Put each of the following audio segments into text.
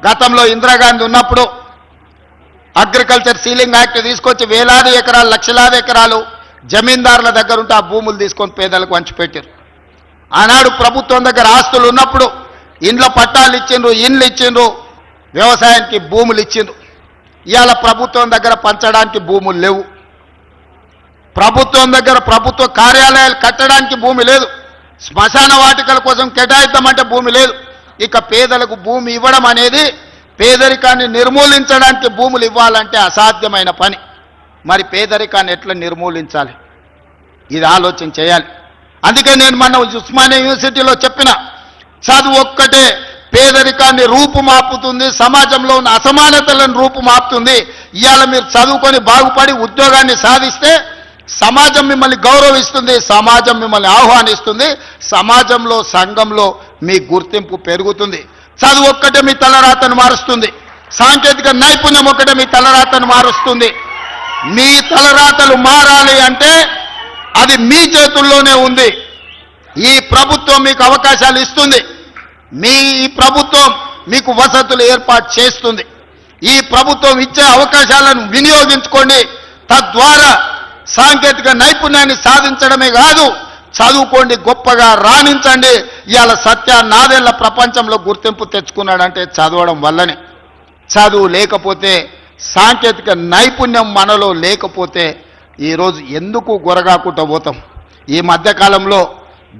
గతంలో ఇందిరాగాంధీ ఉన్నప్పుడు agriculture ceiling act తీసుకొచ్చి వేలాది ఎకరాలు లక్షలాది ఎకరాలు జమీందారుల దగ్గర ఉంటే ఆ భూములు తీసుకొని పేదలకు పంచిపెట్టారు. ఆనాడు ప్రభుత్వం దగ్గర ఆస్తులు ఉన్నప్పుడు ఇండ్ల పట్టాలు ఇచ్చిండ్రు, ఇండ్లు ఇచ్చిండ్రు, వ్యవసాయానికి భూములు ఇచ్చిండ్రు. ఇవాళ ప్రభుత్వం దగ్గర పంచడానికి భూములు లేవు. ప్రభుత్వం దగ్గర ప్రభుత్వ కార్యాలయాలు కట్టడానికి భూమి లేదు. శ్మశాన వాటికల కోసం కేటాయిద్దామంటే భూమి లేదు. ఇక పేదలకు భూమి ఇవ్వడం అనేది పేదరికాన్ని నిర్మూలించడానికి భూములు ఇవ్వాలంటే అసాధ్యమైన పని. మరి పేదరికాన్ని ఎట్లా నిర్మూలించాలి? ఇది ఆలోచన చేయాలి. అందుకే నేను మన ఉస్మానియా యూనివర్సిటీలో చెప్పిన చదువు ఒక్కటే పేదరికాన్ని రూపుమాపుతుంది, సమాజంలో ఉన్న అసమానతలను రూపుమాపుతుంది. ఇవాళ మీరు చదువుకొని బాగుపడి ఉద్యోగాన్ని సాధిస్తే సమాజం మిమ్మల్ని గౌరవిస్తుంది, సమాజం మిమ్మల్ని ఆహ్వానిస్తుంది, సమాజంలో సంఘంలో మీ గుర్తింపు పెరుగుతుంది. చదువు ఒక్కటే మీ తలరాతను మారుస్తుంది. సాంకేతిక నైపుణ్యం ఒక్కటే మీ తలరాతను మారుస్తుంది. మీ తలరాతలు మారాలి అంటే అది మీ చేతుల్లోనే ఉంది. ఈ ప్రభుత్వం మీకు అవకాశాలు ఇస్తుంది. ఈ ప్రభుత్వం మీకు వసతులు ఏర్పాటు చేస్తుంది. ఈ ప్రభుత్వం ఇచ్చే అవకాశాలను వినియోగించుకోండి. తద్వారా సాంకేతిక నైపుణ్యాన్ని సాధించడమే కాదు, చదువుకోండి, గొప్పగా రాణించండి. ఇవాళ నాదేళ్ల ప్రపంచంలో గుర్తింపు తెచ్చుకున్నాడంటే చదవడం వల్లనే. చదువు లేకపోతే, సాంకేతిక నైపుణ్యం మనలో లేకపోతే ఈరోజు ఎందుకు గొరగాకుండా పోతాం? ఈ మధ్యకాలంలో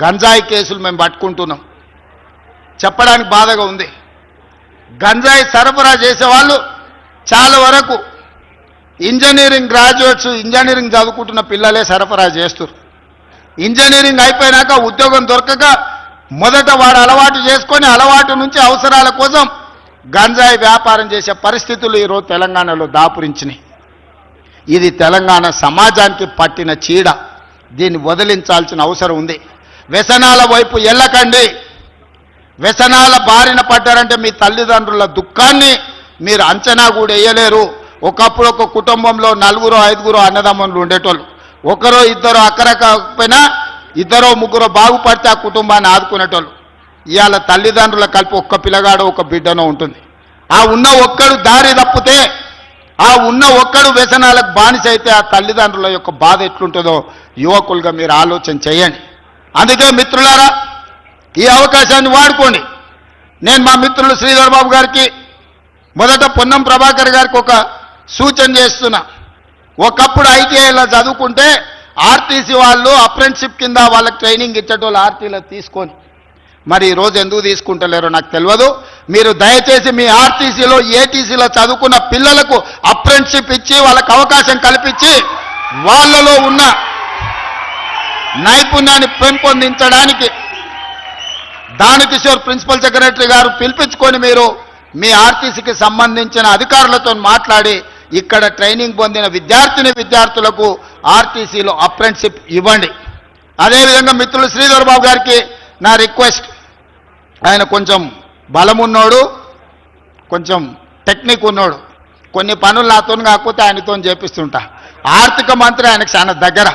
గంజాయి కేసులు మేము పట్టుకుంటున్నాం. చెప్పడానికి బాధగా ఉంది. గంజాయి సరఫరా చేసేవాళ్ళు చాలా వరకు ఇంజనీరింగ్ గ్రాడ్యుయేట్స్, ఇంజనీరింగ్ చదువుకుంటున్న పిల్లలే సరఫరా చేస్తారు. ఇంజనీరింగ్ అయిపోయినాక ఉద్యోగం దొరకక మొదట వాడు అలవాటు చేసుకొని అలవాటు నుంచి అవసరాల కోసం గంజాయి వ్యాపారం చేసే పరిస్థితులు ఈరోజు తెలంగాణలో దాపురించినాయి. ఇది తెలంగాణ సమాజానికి పట్టిన చీడ. దీన్ని వదిలించాల్సిన అవసరం ఉంది. వ్యసనాల వైపు వెళ్ళకండి. వ్యసనాల బారిన పడ్డారంటే మీ తల్లిదండ్రుల దుఃఖాన్ని మీరు అంచనా కూడా వేయలేరు. ఒకప్పుడు ఒక కుటుంబంలో 4-5 అన్నదమ్ములు ఉండేటోళ్ళు. ఒకరో ఇద్దరు అక్కరకపోయినా 2-3 బాగుపడితే ఆ కుటుంబాన్ని ఆదుకునేటోళ్ళు. ఇవాళ తల్లిదండ్రుల కలిపి ఒక్క పిల్లగాడో ఒక బిడ్డనో ఉంటుంది. ఆ ఉన్న ఒక్కడు దారి తప్పితే, ఆ ఉన్న ఒక్కడు వ్యసనాలకు బానిస అయితే ఆ తల్లిదండ్రుల యొక్క బాధ ఎట్లుంటుందో యువకులుగా మీరు ఆలోచన చేయండి. అందుకే మిత్రులారా, ఈ అవకాశాన్ని వాడుకోండి. నేను మా మిత్రులు శ్రీధర్ బాబు గారికి, మొదట పొన్నం ప్రభాకర్ గారికి ఒక సూచన చేస్తున్నా. ఒకప్పుడు ఐటీఐలో చదువుకుంటే ఆర్టీసీ వాళ్ళు అప్రెంటిషిప్ కింద వాళ్ళకి ట్రైనింగ్ ఇచ్చేటోళ్ళు ఆర్టీలో తీసుకొని, మరి ఈరోజు ఎందుకు తీసుకుంటలేరో నాకు తెలియదు. మీరు దయచేసి మీ ఆర్టీసీలో, ఏటీసీలో చదువుకున్న పిల్లలకు అప్రెంటిషిప్ ఇచ్చి వాళ్ళకు అవకాశం కల్పించి వాళ్ళలో ఉన్న నైపుణ్యాన్ని పెంపొందించడానికి దానకిషోర్ ప్రిన్సిపల్ సెక్రటరీ గారు పిలిపించుకొని మీరు మీ ఆర్టీసీకి సంబంధించిన అధికారులతో మాట్లాడి ఇక్కడ ట్రైనింగ్ పొందిన విద్యార్థులకు ఆర్టీసీలో అప్రెంటిషిప్ ఇవ్వండి. అదేవిధంగా మిత్రులు శ్రీధర్ బాబు గారికి నా రిక్వెస్ట్, ఆయన కొంచెం బలం ఉన్నోడు, కొంచెం టెక్నిక్ ఉన్నోడు, కొన్ని పనులు నాతో కాకపోతే ఆయనతో చేపిస్తుంటా. ఆర్థిక మంత్రి ఆయనకు చాలా దగ్గర.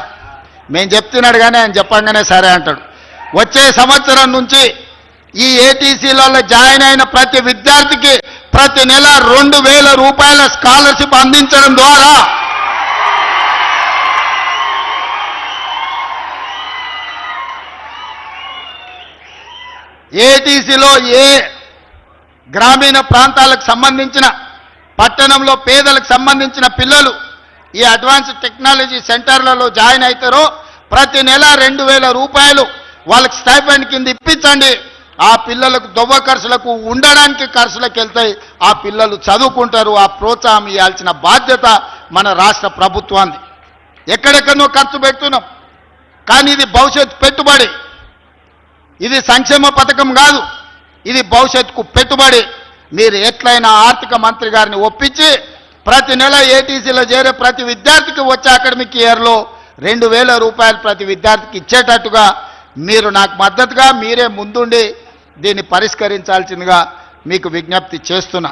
మేము చెప్తున్నాడు కానీ ఆయన చెప్పంగానే సరే అంటాడు. వచ్చే సంవత్సరం నుంచి ఈ ఏటీసీలలో జాయిన్ అయిన ప్రతి విద్యార్థికి ప్రతి నెల 2,000 రూపాయల స్కాలర్షిప్ అందించడం ద్వారా ఏటీసీలో ఏ గ్రామీణ ప్రాంతాలకు సంబంధించిన, పట్టణంలో పేదలకు సంబంధించిన పిల్లలు ఈ అడ్వాన్స్ టెక్నాలజీ సెంటర్లలో జాయిన్ అవుతారో ప్రతి నెల 2,000 రూపాయలు వాళ్ళకి స్టైపెండ్ కింద ఇప్పించండి. ఆ పిల్లలకు దొవ్వ ఖర్చులకు, ఉండడానికి ఖర్చులకు వెళ్తాయి. ఆ పిల్లలు చదువుకుంటారు. ఆ ప్రోత్సాహం ఇవ్వాల్సిన బాధ్యత మన రాష్ట్ర ప్రభుత్వాన్ని. ఎక్కడెక్కడో ఖర్చు పెడుతున్నాం, కానీ ఇది భవిష్యత్ పెట్టుబడి. ఇది సంక్షేమ పథకం కాదు, ఇది భవిష్యత్తుకు పెట్టుబడి. మీరు ఎట్లయినా ఆర్థిక మంత్రి గారిని ఒప్పించి ప్రతి నెల ఏటీసీలో చేరే ప్రతి విద్యార్థికి వచ్చే అకాడమిక్ ఇయర్లో 2,000 రూపాయలు ప్రతి విద్యార్థికి ఇచ్చేటట్టుగా మీరు నాకు మద్దతుగా మీరే ముందుండి దీన్ని పరిష్కరించాల్సిందిగా మీకు విజ్ఞప్తి చేస్తున్నా.